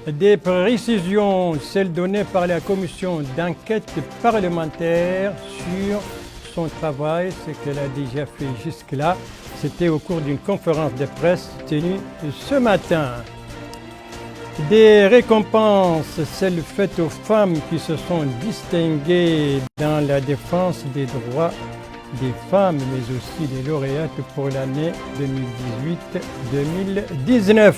Des précisions, celles données par la commission d'enquête parlementaire sur son travail, ce qu'elle a déjà fait jusque-là. C'était au cours d'une conférence de presse tenue ce matin. Des récompenses, celles faites aux femmes qui se sont distinguées dans la défense des droits des femmes, mais aussi des lauréates pour l'année 2018-2019.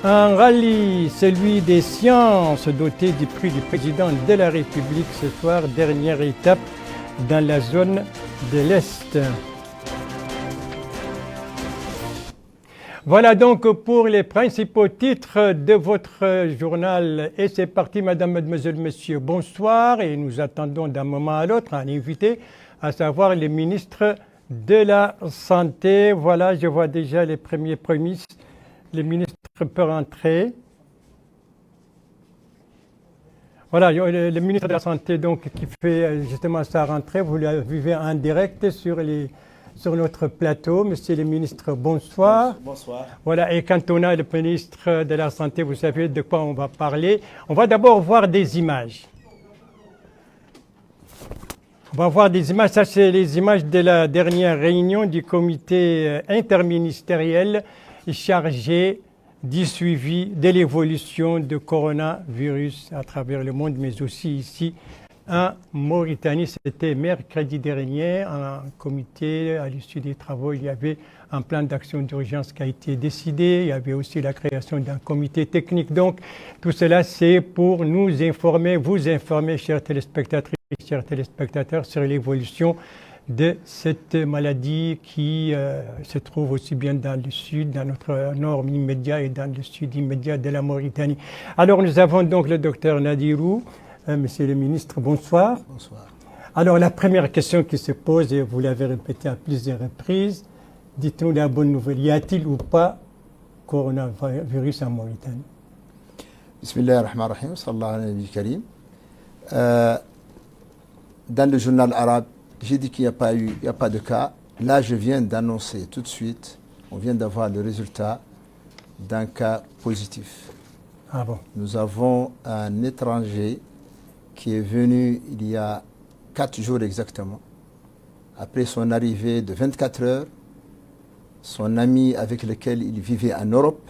Un rallye, celui des sciences, doté du prix du président de la République ce soir, dernière étape dans la zone de l'Est. Voilà donc pour les principaux titres de votre journal. Et c'est parti, mesdames, mademoiselles, messieurs, bonsoir. Et nous attendons d'un moment à l'autre un invité, à savoir le ministre de la Santé. Voilà, je vois déjà les premiers prémices. Le ministre peut rentrer. Voilà, le ministre de la Santé donc, qui fait justement sa rentrée. Vous la vivez en direct sur notre plateau. Monsieur le ministre, bonsoir. Bonsoir. Voilà, et quand on a le ministre de la Santé, vous savez de quoi on va parler. On va d'abord voir des images. On va voir des images. Ça, c'est les images de la dernière réunion du comité interministériel chargé du suivi de l'évolution du coronavirus à travers le monde, mais aussi ici en Mauritanie. C'était mercredi dernier, un comité, à l'issue des travaux, il y avait un plan d'action d'urgence qui a été décidé. Il y avait aussi la création d'un comité technique. Donc, tout cela, c'est pour nous informer, vous informer, chers téléspectatrices, chers téléspectateurs, sur l'évolution de cette maladie qui se trouve aussi bien dans le sud, dans notre nord immédiat et dans le sud immédiat de la Mauritanie. Alors, nous avons donc le docteur Nadirou. Monsieur le ministre, bonsoir. Bonsoir. Alors, la première question qui se pose, et vous l'avez répété à plusieurs reprises, dites-nous la bonne nouvelle. Y a-t-il ou pas coronavirus en Mauritanie? Bismillahirrahmanirrahim, sallallahu alayhi wa karim. Dans le journal arabe, j'ai dit qu'il n'y a pas de cas. Là, je viens d'annoncer tout de suite, on vient d'avoir le résultat d'un cas positif. Ah bon? Nous avons un étranger qui est venu il y a 4 jours exactement. Après son arrivée de 24 heures, son ami avec lequel il vivait en Europe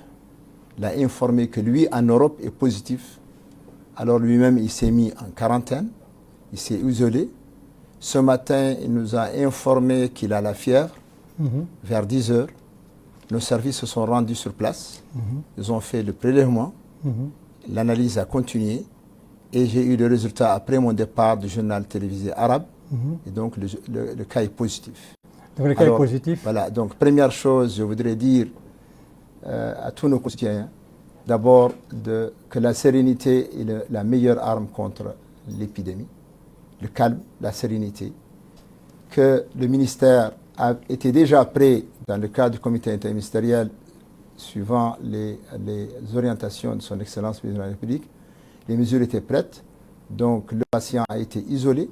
l'a informé que lui, en Europe, est positif. Alors lui-même, il s'est mis en quarantaine, il s'est isolé. Ce matin, il nous a informé qu'il a la fièvre vers 10 heures. Nos services se sont rendus sur place. Ils ont fait le prélèvement. L'analyse a continué. Et j'ai eu le résultat après mon départ du journal télévisé arabe. Et donc, le cas est positif. Donc, le cas est positif. Voilà. Donc, première chose, je voudrais dire à tous nos concitoyens, d'abord, que la sérénité est la meilleure arme contre l'épidémie. Le calme, la sérénité, que le ministère a été déjà prêt dans le cadre du comité interministériel suivant les orientations de son Excellence président de la République. Les mesures étaient prêtes, donc le patient a été isolé.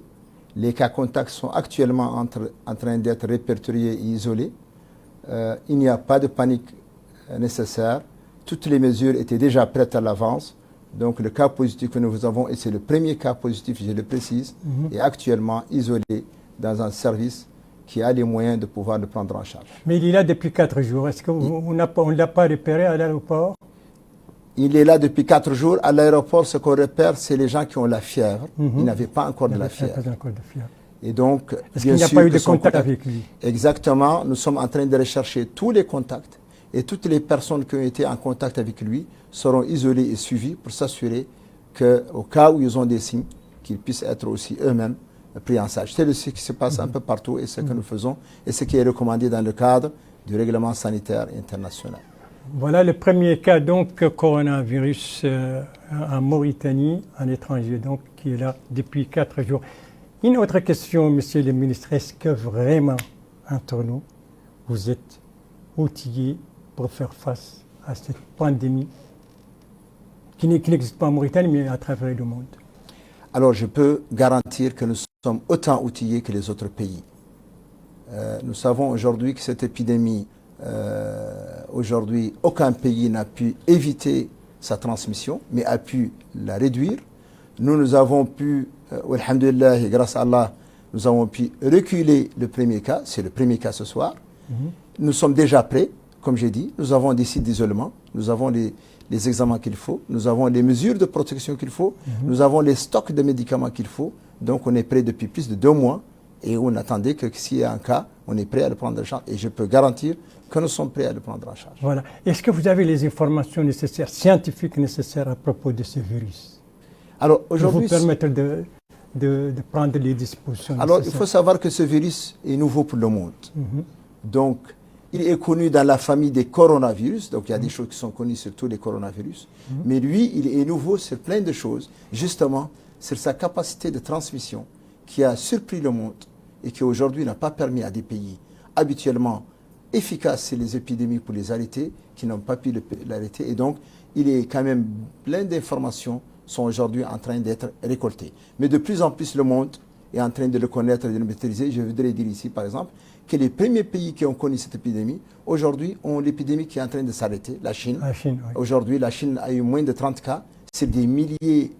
Les cas contacts sont actuellement en train d'être répertoriés et isolés. Il n'y a pas de panique nécessaire. Toutes les mesures étaient déjà prêtes à l'avance. Donc le cas positif que nous avons, et c'est le premier cas positif, je le précise, est actuellement isolé dans un service qui a les moyens de pouvoir le prendre en charge. Mais il est là depuis 4 jours. Est-ce qu'on ne l'a pas repéré à l'aéroport? Il est là depuis 4 jours. À l'aéroport, ce qu'on repère, c'est les gens qui ont la fièvre. Il n'avait pas encore de la fièvre. Et donc, est-ce qu'il n'y a pas eu de contact avec lui? Exactement. Nous sommes en train de rechercher tous les contacts. Et toutes les personnes qui ont été en contact avec lui seront isolées et suivies pour s'assurer qu'au cas où ils ont des signes, qu'ils puissent être aussi eux-mêmes pris en charge. C'est ce qui se passe un peu partout et ce que nous faisons et ce qui est recommandé dans le cadre du règlement sanitaire international. Voilà le premier cas donc coronavirus en Mauritanie, un étranger donc qui est là depuis 4 jours. Une autre question, monsieur le ministre, est-ce que vraiment entre nous, vous êtes outillés pour faire face à cette pandémie qui n'existe pas en Mauritanie, mais à travers le monde? Alors, je peux garantir que nous sommes autant outillés que les autres pays. Nous savons aujourd'hui que cette épidémie, aujourd'hui, aucun pays n'a pu éviter sa transmission, mais a pu la réduire. Nous avons pu, alhamdulillah, grâce à Allah, nous avons pu reculer le premier cas. C'est le premier cas ce soir. Nous sommes déjà prêts, comme j'ai dit. Nous avons des sites d'isolement. Nous avons les examens qu'il faut. Nous avons les mesures de protection qu'il faut. Nous avons les stocks de médicaments qu'il faut. Donc on est prêt depuis plus de 2 mois. Et on attendait que s'il y a un cas, on est prêt à le prendre en charge. Et je peux garantir que nous sommes prêts à le prendre en charge. Voilà. Est-ce que vous avez les informations nécessaires, scientifiques nécessaires à propos de ce virus? Alors aujourd'hui, pour vous permettre de prendre les dispositions alors nécessaires. Il faut savoir que ce virus est nouveau pour le monde. Donc il est connu dans la famille des coronavirus. Donc il y a des choses qui sont connues sur tous les coronavirus. Mais lui, il est nouveau sur plein de choses. Justement, sur sa capacité de transmission qui a surpris le monde et qui aujourd'hui n'a pas permis à des pays habituellement efficaces sur les épidémies pour les arrêter, qui n'ont pas pu l'arrêter. Et donc, il est quand même plein d'informations sont aujourd'hui en train d'être récoltées. Mais de plus en plus, le monde est en train de le connaître et de le maîtriser. Je voudrais dire ici, par exemple, que les premiers pays qui ont connu cette épidémie, aujourd'hui, ont l'épidémie qui est en train de s'arrêter, la Chine. Oui. Aujourd'hui, la Chine a eu moins de 30 cas. C'est des milliers,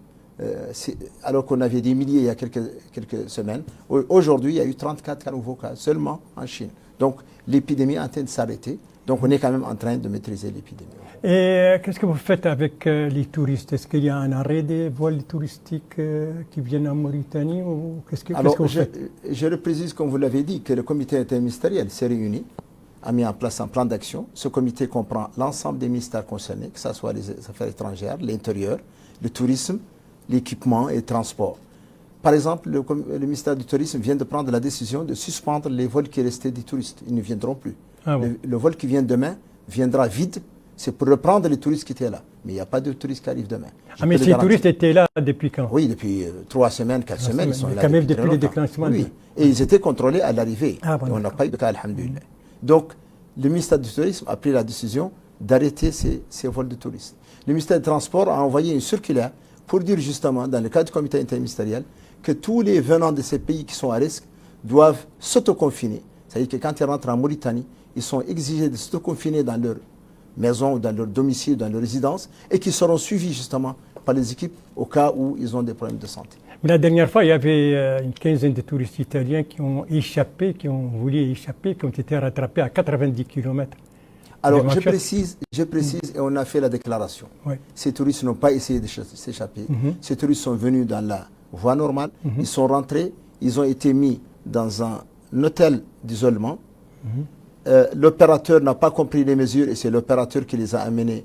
alors qu'on avait des milliers il y a quelques semaines. Aujourd'hui, il y a eu 34 cas nouveaux cas seulement en Chine. Donc, l'épidémie est en train de s'arrêter. Donc, on est quand même en train de maîtriser l'épidémie. Et qu'est-ce que vous faites avec les touristes? Est-ce qu'il y a un arrêt des vols touristiques qui viennent en Mauritanie ou qu'est-ce que vous faites? Je le précise, comme vous l'avez dit, que le comité interministériel s'est réuni, a mis en place un plan d'action. Ce comité comprend l'ensemble des ministères concernés, que ce soit les affaires étrangères, l'intérieur, le tourisme, l'équipement et le transport. Par exemple, le ministère du Tourisme vient de prendre la décision de suspendre les vols qui restaient des touristes. Ils ne viendront plus. Ah bon. Le vol qui vient demain viendra vide. C'est pour reprendre les touristes qui étaient là. Mais il n'y a pas de touristes qui arrivent demain. Mais ces touristes étaient là depuis quand? Oui, depuis 3 semaines, 4 semaines. Ils sont là quand même depuis le déclenchement. Oui, et ils étaient contrôlés à l'arrivée. Bon, on n'a pas eu de cas, alhamdoulilah. Donc, le ministère du Tourisme a pris la décision d'arrêter ces vols de touristes. Le ministère des Transports a envoyé une circulaire pour dire justement, dans le cadre du comité interministériel, que tous les venants de ces pays qui sont à risque doivent s'autoconfiner. C'est-à-dire que quand ils rentrent en Mauritanie, ils sont exigés de s'autoconfiner dans leur maison, dans leur domicile, dans leur résidence, et qui seront suivis justement par les équipes au cas où ils ont des problèmes de santé. Mais la dernière fois, il y avait une quinzaine de touristes italiens qui ont échappé, qui ont voulu échapper, qui ont été rattrapés à 90 km. Alors, je précise, et on a fait la déclaration. Oui. Ces touristes n'ont pas essayé de s'échapper. Ces touristes sont venus dans la voie normale. Ils sont rentrés, ils ont été mis dans un hôtel d'isolement. L'opérateur n'a pas compris les mesures et c'est l'opérateur qui les a amenés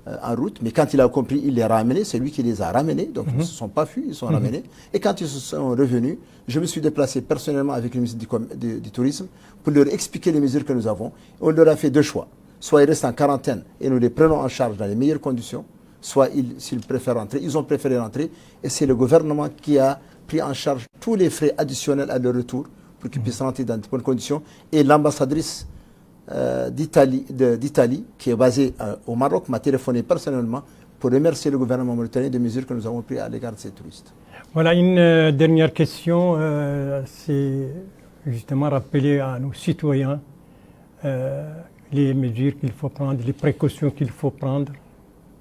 en route. Mais quand il a compris, il les a ramenés. C'est lui qui les a ramenés. Donc, ils ne se sont pas fuis, ils sont ramenés. Et quand ils se sont revenus, je me suis déplacé personnellement avec le ministre du Tourisme pour leur expliquer les mesures que nous avons. On leur a fait 2 choix. Soit ils restent en quarantaine et nous les prenons en charge dans les meilleures conditions, soit s'ils préfèrent rentrer. Ils ont préféré rentrer et c'est le gouvernement qui a pris en charge tous les frais additionnels à leur retour pour qu'ils puissent rentrer dans de bonnes conditions. Et l'ambassadrice d'Italie, qui est basée au Maroc, m'a téléphoné personnellement pour remercier le gouvernement mauritanien des mesures que nous avons prises à l'égard de ces touristes. Voilà, une dernière question, c'est justement rappeler à nos citoyens les mesures qu'il faut prendre, les précautions qu'il faut prendre.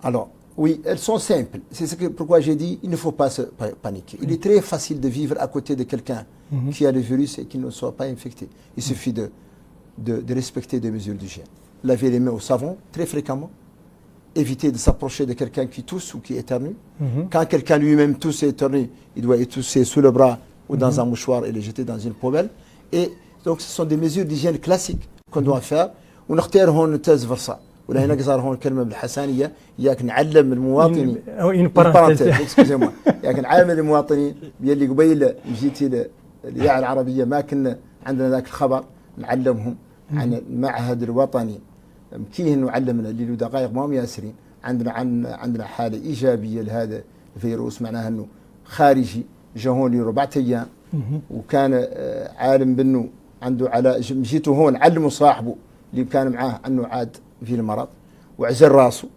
Alors, oui, elles sont simples. C'est pourquoi j'ai dit il ne faut pas se paniquer. Il est très facile de vivre à côté de quelqu'un qui a le virus et qui ne soit pas infecté. Il suffit de respecter des mesures d'hygiène. Laver les mains au savon très fréquemment. Éviter de s'approcher de quelqu'un qui tousse ou qui éternue. Quand quelqu'un lui-même tousse et éternue, il doit étousser sous le bras ou dans un mouchoir et les jeter dans une poubelle. Et donc, ce sont des mesures d'hygiène classiques qu'on doit faire. ونختار هون نتاز فرصة ولا هنا قصار هون كلمة بالحسانية ياك نعلم المواطنين اكسكوزي ياك نعلم المواطنين بيلي قبيل مجيتي الإذاعة العربية ما كنا عندنا ذاك الخبر نعلمهم عن المعهد الوطني مكيهن نعلمنا اللي له دقائق ما هم ياسرين عندنا حالة إيجابية لهذا الفيروس معناها أنه خارجي جا هون 4 أيام وكان عالم بأنه عنده علاج مجيته هون علموا صاحبه اللي كان معاه انه عاد في المرض وعزل راسه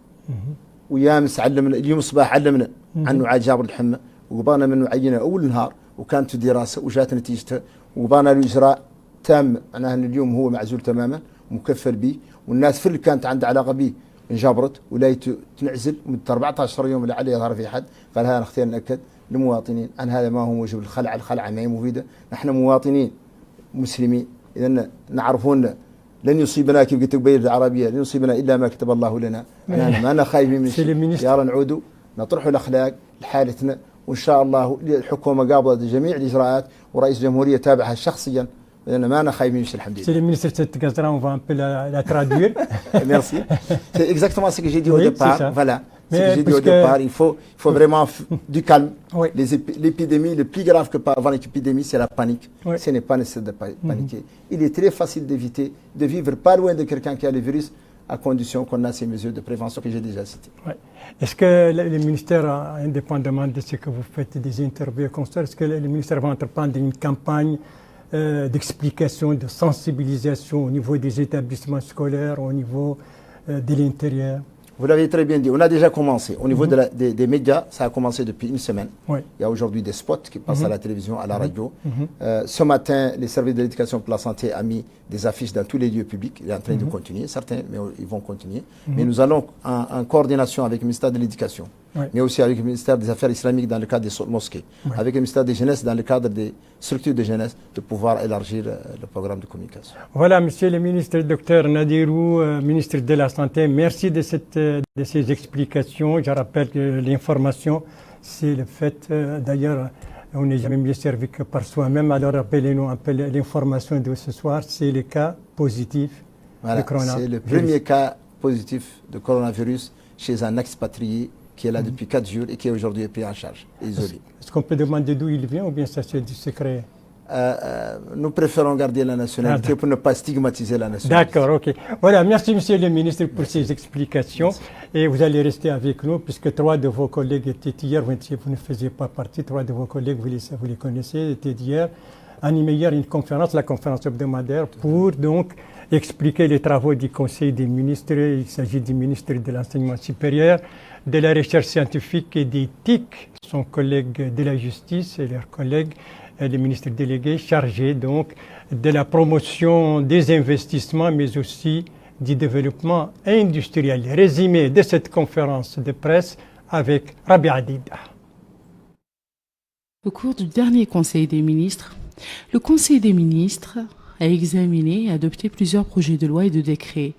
ويامس علمنا اليوم الصباح علمنا عنه عاد جاب الحمى وقبانا منه عينه اول نهار وكانت دراسه وجات نتيجتها وقبانا له اجراء تام معناها ان اليوم هو معزول تماما مكفل به والناس في اللي كانت عنده علاقه به انجبرت ولا تنعزل مدة 14 يوم لعل يظهر في حد، قال هذا اختيار نأكد للمواطنين أن هذا ما هو موجب الخلعة ما هي مفيدة. نحن مواطنين مسلمين، إذا نعرفون لن يصيبنا كيف قلت بين العربية لن يصيبنا إلا ما كتب الله لنا. ما أنا خايفين من شيء، يا نعودوا نطرحوا الأخلاق لحالتنا، وإن شاء الله الحكومة قابضت جميع الإجراءات ورئيس الجمهورية تابعها شخصيا. ما أنا خايف من شيء الحمد لله. C'est le ministre de cette gazra, on va un peu la traduire. Merci. C'est exactement ce que j'ai dit au départ. Voilà. Ce que j'ai dit au puisque... départ, il faut vraiment du calme. Oui. L'épidémie, le plus grave que avant l'épidémie, c'est la panique. Oui. Ce n'est pas nécessaire de paniquer. Il est très facile d'éviter de vivre pas loin de quelqu'un qui a le virus, à condition qu'on a ces mesures de prévention que j'ai déjà citées. Oui. Est-ce que le ministère, indépendamment de ce que vous faites des interviews comme ça, est-ce que le ministère va entreprendre une campagne d'explication, de sensibilisation au niveau des établissements scolaires, au niveau de l'intérieur? Vous l'avez très bien dit, on a déjà commencé. Au niveau des médias, ça a commencé depuis une semaine. Oui. Il y a aujourd'hui des spots qui passent à la télévision, à la radio. Ce matin, les services de l'éducation pour la santé a mis des affiches dans tous les lieux publics. Il est en train de continuer, certains, mais ils vont continuer. Mais nous allons en coordination avec le ministère de l'Éducation, mais aussi avec le ministère des Affaires islamiques dans le cadre des mosquées, avec le ministère des Jeunesse dans le cadre des structures de jeunesse, de pouvoir élargir le programme de communication. Voilà, monsieur le ministre, docteur Nadirou, ministre de la Santé, merci de ces explications. Je rappelle que l'information, c'est le fait, d'ailleurs, on n'est jamais mieux servi que par soi-même. Alors rappelez-nous un peu l'information de ce soir, c'est le cas positif de coronavirus. C'est le premier cas positif de coronavirus chez un expatrié qui est là depuis 4 jours et qui est aujourd'hui pris en charge, isolé. Est-ce qu'on peut demander d'où il vient ou bien ça c'est du secret? Nous préférons garder la nationalité pour ne pas stigmatiser la nationalité. D'accord, ok. Voilà, merci monsieur le ministre pour ces explications. Merci. Et vous allez rester avec nous puisque 3 de vos collègues étaient hier, vous ne faisiez pas partie, 3 de vos collègues, vous les connaissez, étaient hier, animé hier une conférence, la conférence hebdomadaire, pour donc expliquer les travaux du Conseil des ministres. Il s'agit du ministre de l'Enseignement supérieur, de la Recherche scientifique et d'éthique, son collègue de la Justice et leurs collègues, les ministres délégués chargés donc de la promotion des investissements, mais aussi du développement industriel. Résumé de cette conférence de presse avec Rabia Adida. Au cours du dernier Conseil des ministres, le Conseil des ministres a examiné et adopté plusieurs projets de loi et de décrets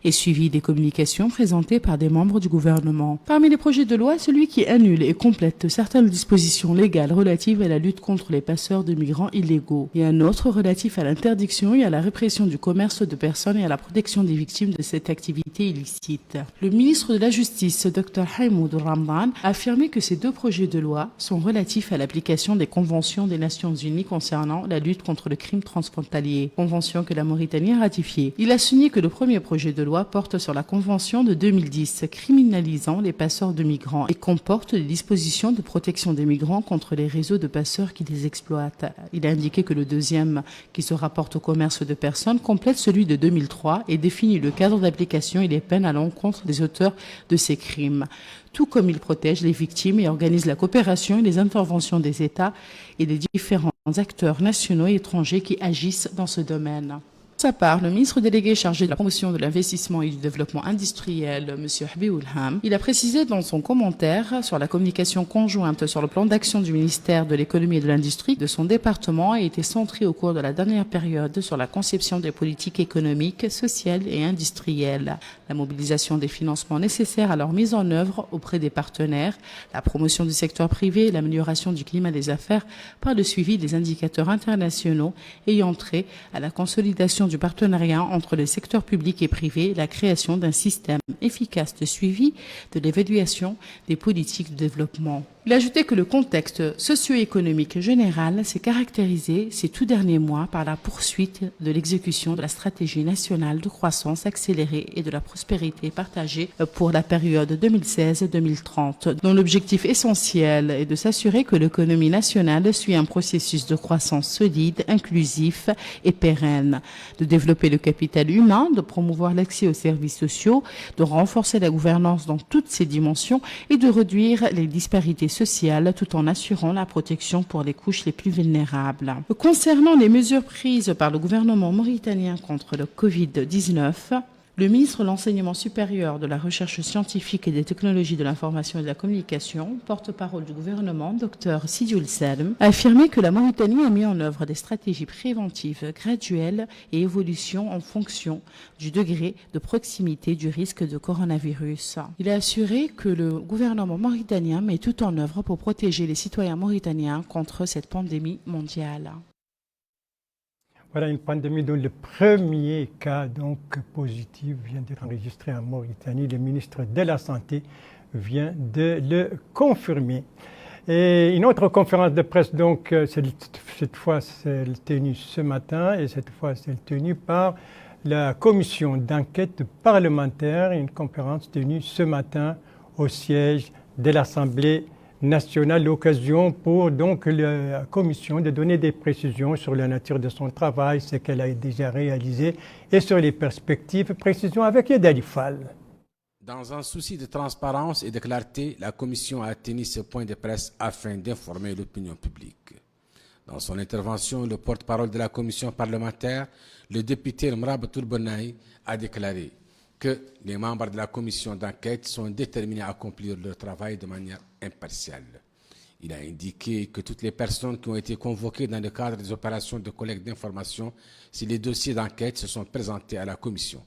et suivi des communications présentées par des membres du gouvernement. Parmi les projets de loi, celui qui annule et complète certaines dispositions légales relatives à la lutte contre les passeurs de migrants illégaux et un autre relatif à l'interdiction et à la répression du commerce de personnes et à la protection des victimes de cette activité illicite. Le ministre de la Justice, Dr Haïmoud Ramdan, a affirmé que ces 2 projets de loi sont relatifs à l'application des conventions des Nations Unies concernant la lutte contre le crime transfrontalier, convention que la Mauritanie a ratifiée. Il a souligné que le premier projet de loi porte sur la convention de 2010 criminalisant les passeurs de migrants et comporte des dispositions de protection des migrants contre les réseaux de passeurs qui les exploitent. Il a indiqué que le deuxième, qui se rapporte au commerce de personnes, complète celui de 2003 et définit le cadre d'application et les peines à l'encontre des auteurs de ces crimes, tout comme il protège les victimes et organise la coopération et les interventions des États et des différents acteurs nationaux et étrangers qui agissent dans ce domaine. Pour sa part, le ministre délégué chargé de la promotion de l'investissement et du développement industriel, M. Habib Ulham, il a précisé dans son commentaire sur la communication conjointe sur le plan d'action du ministère de l'économie et de l'industrie de son département a été centré au cours de la dernière période sur la conception des politiques économiques, sociales et industrielles, la mobilisation des financements nécessaires à leur mise en œuvre auprès des partenaires, la promotion du secteur privé et l'amélioration du climat des affaires par le suivi des indicateurs internationaux ayant trait à la consolidation du partenariat entre le secteur public et privé et la création d'un système efficace de suivi de l'évaluation des politiques de développement. Il a ajouté que le contexte socio-économique général s'est caractérisé ces tout derniers mois par la poursuite de l'exécution de la stratégie nationale de croissance accélérée et de la prospérité partagée pour la période 2016-2030, dont l'objectif essentiel est de s'assurer que l'économie nationale suit un processus de croissance solide, inclusif et pérenne, de développer le capital humain, de promouvoir l'accès aux services sociaux, de renforcer la gouvernance dans toutes ses dimensions et de réduire les disparités sociales tout en assurant la protection pour les couches les plus vulnérables. Concernant les mesures prises par le gouvernement mauritanien contre le Covid-19, Le ministre de l'Enseignement supérieur, de la Recherche scientifique et des technologies de l'information et de la communication, porte-parole du gouvernement, Dr Sidioul Salem, a affirmé que la Mauritanie a mis en œuvre des stratégies préventives graduelles et évolution en fonction du degré de proximité du risque de coronavirus. Il a assuré que le gouvernement mauritanien met tout en œuvre pour protéger les citoyens mauritaniens contre cette pandémie mondiale. Voilà une pandémie dont le premier cas donc positif vient d'être enregistré en Mauritanie. Le ministre de la Santé vient de le confirmer. Et une autre conférence de presse, donc, cette fois, c'est tenue ce matin et cette fois, c'est tenue par la commission d'enquête parlementaire. Une conférence tenue ce matin au siège de l'Assemblée nationale, l'occasion pour donc la commission de donner des précisions sur la nature de son travail, ce qu'elle a déjà réalisé et sur les perspectives. Précisions avec Yedali Fall. Dans un souci de transparence et de clarté, la commission a tenu ce point de presse afin d'informer l'opinion publique. Dans son intervention, le porte-parole de la commission parlementaire, le député Mrab Tourbonaï, a déclaré que les membres de la commission d'enquête sont déterminés à accomplir leur travail de manière impartiale. Il a indiqué que toutes les personnes qui ont été convoquées dans le cadre des opérations de collecte d'informations sur les dossiers d'enquête se sont présentées à la commission.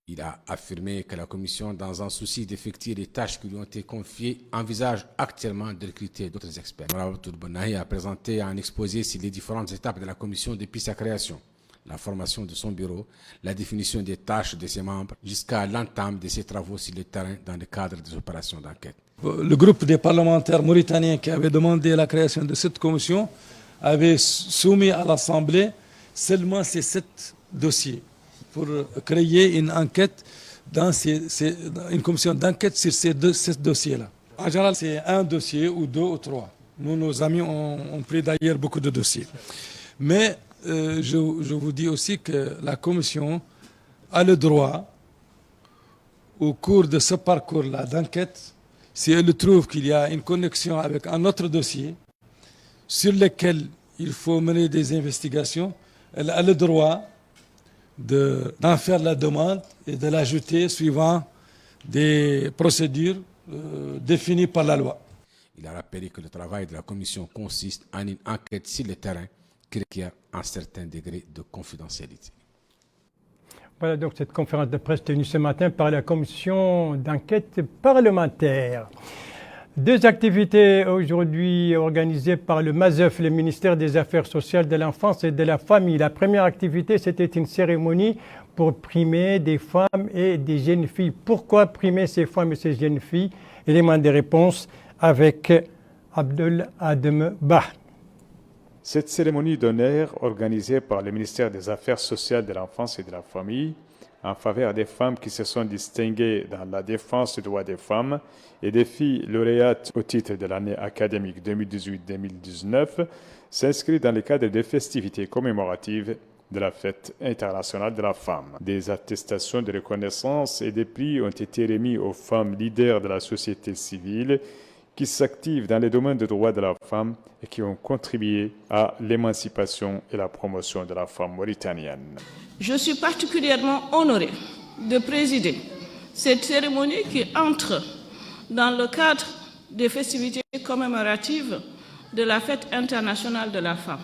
Il a affirmé que la commission, dans un souci d'effectuer les tâches qui lui ont été confiées, envisage actuellement de recruter d'autres experts. Mrab Tourbonaï a présenté un exposé sur les différentes étapes de la commission depuis sa création. La formation de son bureau, la définition des tâches de ses membres, jusqu'à l'entame de ses travaux sur le terrain dans le cadre des opérations d'enquête. Le groupe des parlementaires mauritaniens qui avait demandé la création de cette commission avait soumis à l'Assemblée seulement ces 7 dossiers pour créer une enquête une commission d'enquête sur ces 7 dossiers-là. En général, c'est un dossier ou 2 ou 3. Nous, nos amis, ont pris d'ailleurs beaucoup de dossiers. Mais je vous dis aussi que la commission a le droit, au cours de ce parcours-là d'enquête, si elle trouve qu'il y a une connexion avec un autre dossier sur lequel il faut mener des investigations, elle a le droit d'en faire la demande et de l'ajouter suivant des procédures définies par la loi. Il a rappelé que le travail de la commission consiste en une enquête sur le terrain qui requiert un certain degré de confidentialité. Voilà donc cette conférence de presse tenue ce matin par la commission d'enquête parlementaire. 2 activités aujourd'hui organisées par le MASEF, le ministère des Affaires sociales, de l'enfance et de la famille. La première activité, c'était une cérémonie pour primer des femmes et des jeunes filles. Pourquoi primer ces femmes et ces jeunes filles? Élément de réponse avec Abdel Adem Bah. Cette cérémonie d'honneur organisée par le ministère des Affaires sociales de l'enfance et de la famille en faveur des femmes qui se sont distinguées dans la défense des droits des femmes et des filles lauréates au titre de l'année académique 2018-2019 s'inscrit dans le cadre des festivités commémoratives de la Fête internationale de la femme. Des attestations de reconnaissance et des prix ont été remis aux femmes leaders de la société civile qui s'activent dans les domaines des droits de la femme et qui ont contribué à l'émancipation et la promotion de la femme mauritanienne. Je suis particulièrement honorée de présider cette cérémonie qui entre dans le cadre des festivités commémoratives de la Fête internationale de la femme,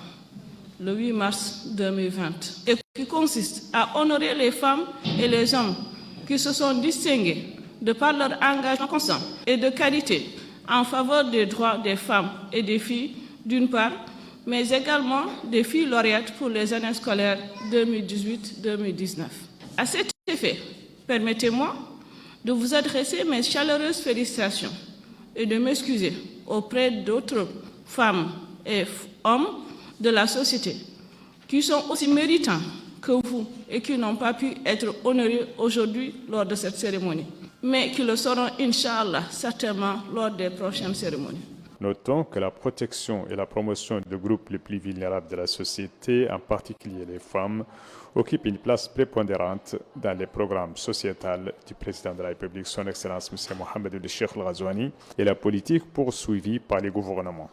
le 8 mars 2020, et qui consiste à honorer les femmes et les hommes qui se sont distingués de par leur engagement constant et de qualité en faveur des droits des femmes et des filles, d'une part, mais également des filles lauréates pour les années scolaires 2018-2019. À cet effet, permettez-moi de vous adresser mes chaleureuses félicitations et de m'excuser auprès d'autres femmes et hommes de la société qui sont aussi méritants que vous et qui n'ont pas pu être honorés aujourd'hui lors de cette cérémonie, mais qui le seront, Inch'Allah, certainement lors des prochaines cérémonies. Notons que la protection et la promotion des groupes les plus vulnérables de la société, en particulier les femmes, occupent une place prépondérante dans les programmes sociétals du président de la République, son Excellence M. Mohamed El-Cheikh El-Ghazouani, et la politique poursuivie par les gouvernements.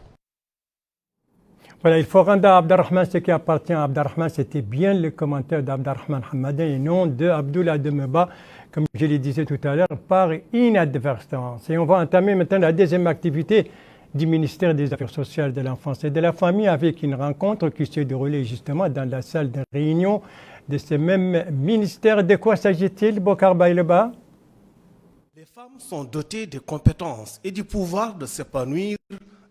Voilà, il faut rendre à Abderrahman ce qui appartient à Abderrahman. C'était bien le commentaire d'Abderrahman Hamadan et non de Abdoulaye Demeba, comme je le disais tout à l'heure, par inadvertance. Et on va entamer maintenant la deuxième activité du ministère des Affaires sociales, de l'enfance et de la famille avec une rencontre qui s'est déroulée justement dans la salle de réunion de ce même ministère. De quoi s'agit-il, Bokar Baïleba? Les femmes sont dotées de compétences et du pouvoir de s'épanouir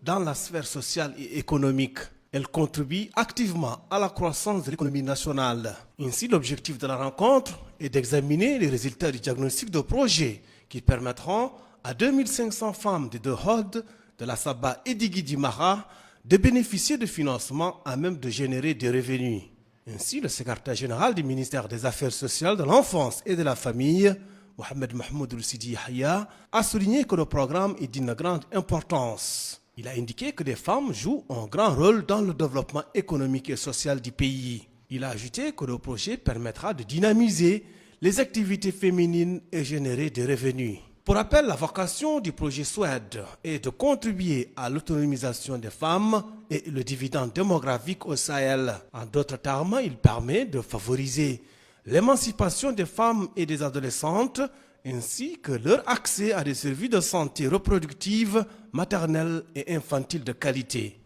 dans la sphère sociale et économique. Elles contribuent activement à la croissance de l'économie nationale. Ainsi, l'objectif de la rencontre est d'examiner les résultats du diagnostic de projet qui permettront à 2500 femmes des deux Hod, de la Saba et d'Igui Mara de bénéficier de financements à même de générer des revenus. Ainsi, le secrétaire général du ministère des Affaires sociales, de l'enfance et de la famille, Mohamed Mahmoud Roussidi Yahya, a souligné que le programme est d'une grande importance. Il a indiqué que les femmes jouent un grand rôle dans le développement économique et social du pays. Il a ajouté que le projet permettra de dynamiser les activités féminines et générer des revenus. Pour rappel, la vocation du projet SWED est de contribuer à l'autonomisation des femmes et le dividende démographique au Sahel. En d'autres termes, il permet de favoriser l'émancipation des femmes et des adolescentes ainsi que leur accès à des services de santé reproductive, maternelle et infantile de qualité.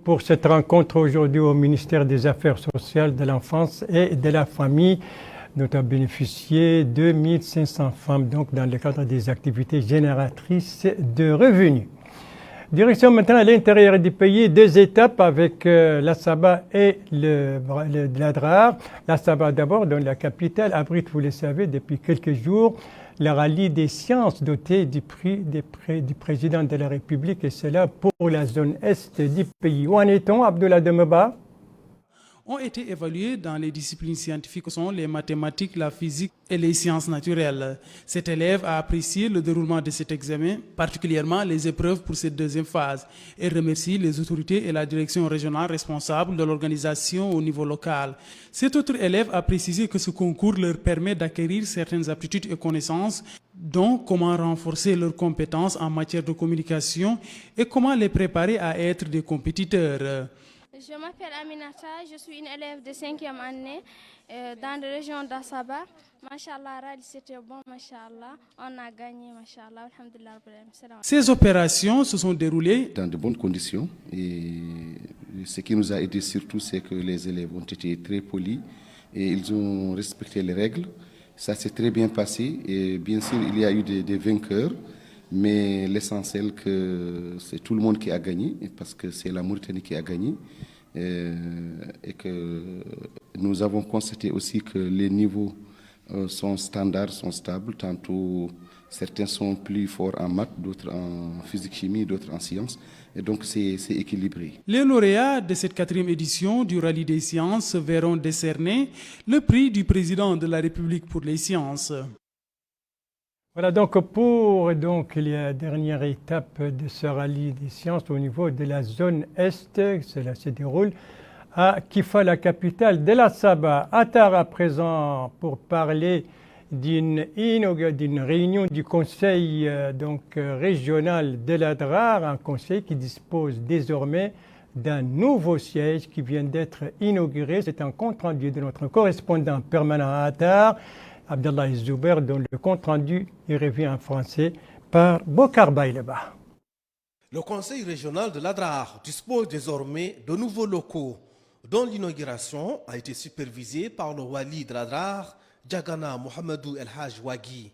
Pour cette rencontre aujourd'hui au ministère des Affaires sociales, de l'enfance et de la famille, dont ont bénéficié 2500 femmes donc, dans le cadre des activités génératrices de revenus. Direction maintenant à l'intérieur du pays, deux étapes avec la Saba et l'Adrar. La Saba d'abord, dont la capitale abrite, vous le savez, depuis quelques jours, le rallye des sciences doté du prix du président de la République, et cela pour la zone est du pays. Où en est-on, Abdoulaye Demeba? Ont été évalués dans les disciplines scientifiques que sont les mathématiques, la physique et les sciences naturelles. Cet élève a apprécié le déroulement de cet examen, particulièrement les épreuves pour cette deuxième phase, et remercie les autorités et la direction régionale responsable de l'organisation au niveau local. Cet autre élève a précisé que ce concours leur permet d'acquérir certaines aptitudes et connaissances, dont comment renforcer leurs compétences en matière de communication et comment les préparer à être des compétiteurs. Je m'appelle Aminata, je suis une élève de 5e année dans la région d'Assaba. Machallah, c'était bon, machallah. On a gagné, machallah. Alhamdulillah. Ces opérations se sont déroulées dans de bonnes conditions. Et ce qui nous a aidé surtout, c'est que les élèves ont été très polis et ils ont respecté les règles. Ça s'est très bien passé. Et bien sûr, il y a eu des vainqueurs. Mais l'essentiel, c'est tout le monde qui a gagné, parce que c'est la Mauritanie qui a gagné. Et que nous avons constaté aussi que les niveaux sont standards, sont stables. Tantôt, certains sont plus forts en maths, d'autres en physique-chimie, d'autres en sciences. Et donc, c'est équilibré. Les lauréats de cette 4e édition du Rallye des sciences verront décerner le prix du président de la République pour les sciences. Voilà donc pour la dernière étape de ce rallye des sciences au niveau de la zone Est. Cela se déroule à Kifa, la capitale de la Saba. Attar à présent pour parler d'une réunion du conseil régional de l'Adrar, un conseil qui dispose désormais d'un nouveau siège qui vient d'être inauguré. C'est un compte rendu de notre correspondant permanent à Attar, Abdallah Zouber, dont le compte-rendu est revu en français par Bokar Baïleba. Le conseil régional de l'Adrar dispose désormais de nouveaux locaux, dont l'inauguration a été supervisée par le wali de l'Adrar, Djagana Mohamedou El Haj Wagui.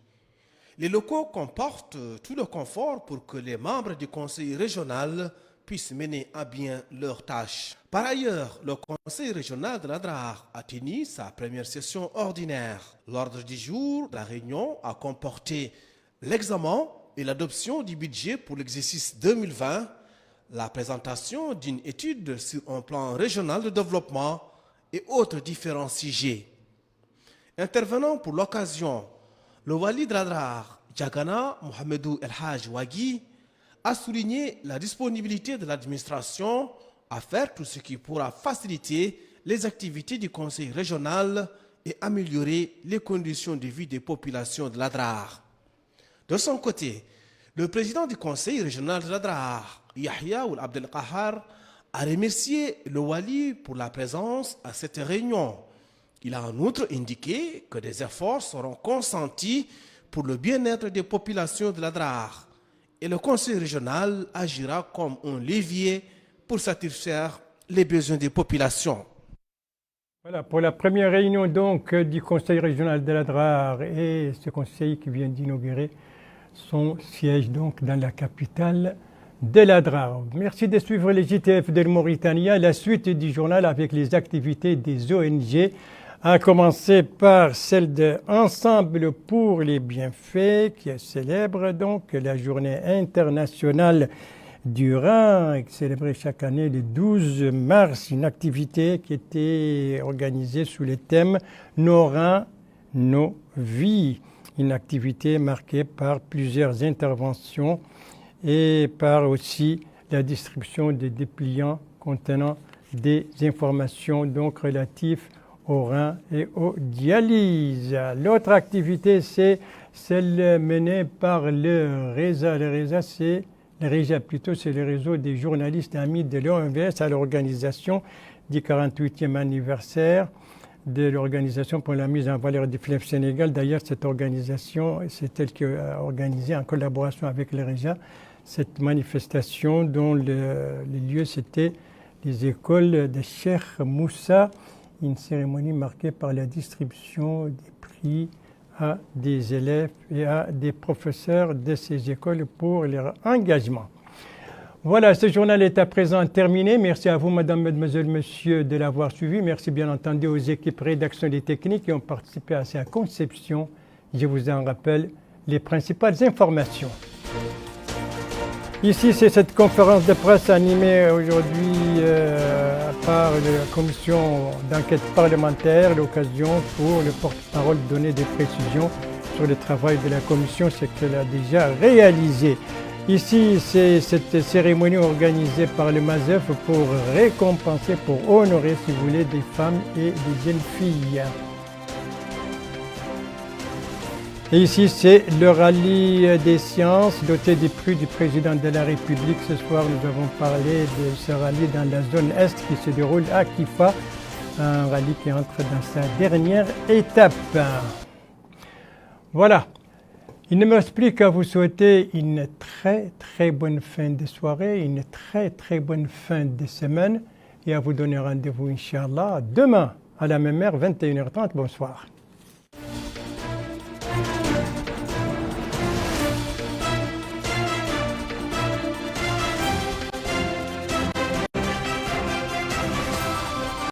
Les locaux comportent tout le confort pour que les membres du conseil régional puissent mener à bien leurs tâches. Par ailleurs, le conseil régional de l'Adrar a tenu sa première session ordinaire. L'ordre du jour de la réunion a comporté l'examen et l'adoption du budget pour l'exercice 2020, la présentation d'une étude sur un plan régional de développement et autres différents sujets. Intervenant pour l'occasion, le wali de l'Adrar, Djagana Mohamedou El Haj Wagui, a souligné la disponibilité de l'administration à faire tout ce qui pourra faciliter les activités du conseil régional et améliorer les conditions de vie des populations de l'Adrar. De son côté, le président du conseil régional de l'Adrar, Yahya Ould Abdel Kahar a remercié le Wali pour la présence à cette réunion. Il a en outre indiqué que des efforts seront consentis pour le bien-être des populations de l'Adrar. Et le conseil régional agira comme un levier pour satisfaire les besoins des populations. Voilà, pour la première réunion donc du conseil régional de l'Adrar, et ce conseil qui vient d'inaugurer son siège donc dans la capitale de l'Adrar. Merci de suivre les JTF de Mauritanie. La suite du journal avec les activités des ONG, à commencer par celle de Ensemble pour les bienfaits, qui célèbre donc la journée internationale du Rhin, célébrée chaque année le 12 mars, une activité qui était organisée sous le thème « Nos reins, nos vies », une activité marquée par plusieurs interventions et par aussi la distribution de dépliants contenant des informations donc relatives aux reins et aux dialyses. L'autre activité, c'est celle menée par le RESA. Le RESA, c'est le réseau des journalistes amis de l'OMVS à l'organisation du 48e anniversaire de l'Organisation pour la mise en valeur du fleuve Sénégal. D'ailleurs, cette organisation, c'est elle qui a organisé en collaboration avec le RESA cette manifestation dont le lieu, c'était les écoles de Cheikh Moussa, une cérémonie marquée par la distribution des prix à des élèves et à des professeurs de ces écoles pour leur engagement. Voilà, ce journal est à présent terminé. Merci à vous, mesdames, mesdemoiselles, messieurs, de l'avoir suivi. Merci bien entendu aux équipes rédaction des techniques qui ont participé à sa conception. Je vous en rappelle les principales informations. Ici, c'est cette conférence de presse animée aujourd'hui par la commission d'enquête parlementaire, l'occasion pour le porte-parole de donner des précisions sur le travail de la commission, ce qu'elle a déjà réalisé. Ici, c'est cette cérémonie organisée par le MASEF pour récompenser, pour honorer, si vous voulez, des femmes et des jeunes filles. Et ici, c'est le rallye des sciences doté du prix du président de la République. Ce soir, nous avons parlé de ce rallye dans la zone Est qui se déroule à Kifa, un rallye qui entre dans sa dernière étape. Voilà. Il ne me reste plus qu'à vous souhaiter une très bonne fin de soirée, une très bonne fin de semaine et à vous donner rendez-vous, Inch'Allah, demain à la même heure, 21h30. Bonsoir.